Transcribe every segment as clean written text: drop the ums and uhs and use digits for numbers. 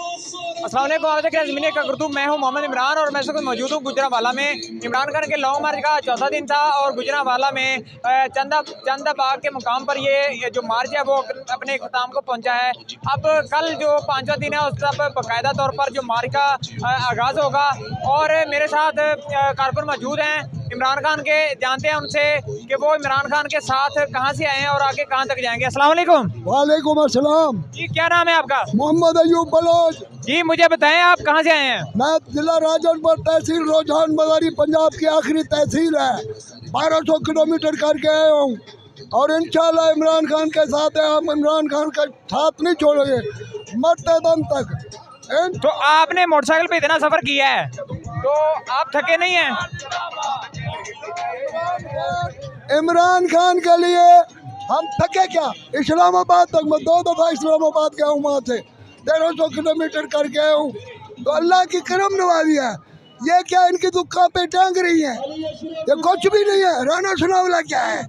अस्सलाम वालेकुम, मैं हूं मोहम्मद इमरान और मैं इस वक्त मौजूद हूं गुजरांवाला में। इमरान खान के लॉन्ग मार्च का चौथा दिन था और गुजरांवाला में चंदा बाग के मुकाम पर ये जो मार्च है वो अपने इख्तिताम को पहुंचा है। अब कल जो पांचवा दिन है उस पर बाकायदा तौर पर जो मार्च का आगाज़ होगा और मेरे साथ कारकुन मौजूद हैं इमरान खान के। जानते हैं उनसे कि वो इमरान खान के साथ कहाँ से आए हैं और आगे कहाँ तक जाएंगे। अस्सलाम वालेकुम। वालेकुम अस्सलाम। जी, क्या नाम है आपका? मोहम्मद अयूब बलोच। जी, मुझे बताएं आप कहाँ से आए हैं? मैं जिला राजौरी तहसील रोजान बाजारी पंजाब की आखिरी तहसील है। 1200 किलोमीटर करके आया हूँ और इंशाल्लाह इमरान खान के साथ है। हम इमरान खान का साथ नहीं छोड़ेंगे मरते दम तक। तो आपने मोटरसाइकिल पे इतना सफर किया है तो आप थके नहीं हैं? इमरान खान के लिए हम थके क्या? इस्लामाबाद तक मैं 2 दफ़ा इस्लामाबाद गया हूँ, वहाँ से 1300 किलोमीटर करके आया हूँ। तो अल्लाह की करम नवाजी है। ये क्या इनकी दुक्का पे टांग रही है? ये कुछ भी नहीं है। राना सुनावला क्या है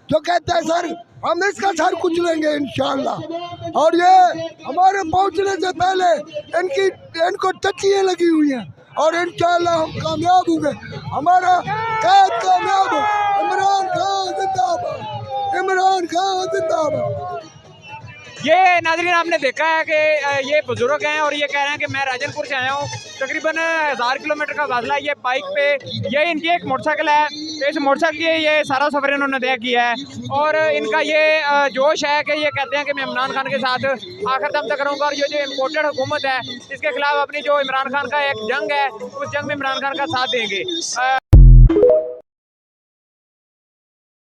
जो कहता है सर हम इसका सर कुचलेंगे इंशाल्लाह। और ये हमारे पहुंचने से पहले इनको टच्चियाँ लगी हुई हैं और इंशाल्लाह हम कामयाब होंगे। हमारा कैद कामयाब हो। इमरान खान जिंदाबाद, इमरान खान जिंदाबाद। ये नाज़रीन आपने देखा है कि ये बुजुर्ग हैं और ये कह रहे हैं कि मैं राजनपुर से आया हूँ। तकरीबन 1000 किलोमीटर का फासला ये बाइक पे। ये इनकी एक मोटरसाइकिल है। इस मोटरसाइकिल के ये सारा सफ़र इन्होंने तय किया है और इनका ये जोश है कि ये कहते हैं कि मैं इमरान खान के साथ आखिर दम तक रहूँगा। और ये जो इम्पोर्टेड हुकूमत है इसके खिलाफ अपनी जो इमरान खान का एक जंग है उस जंग में इमरान खान का साथ देंगे।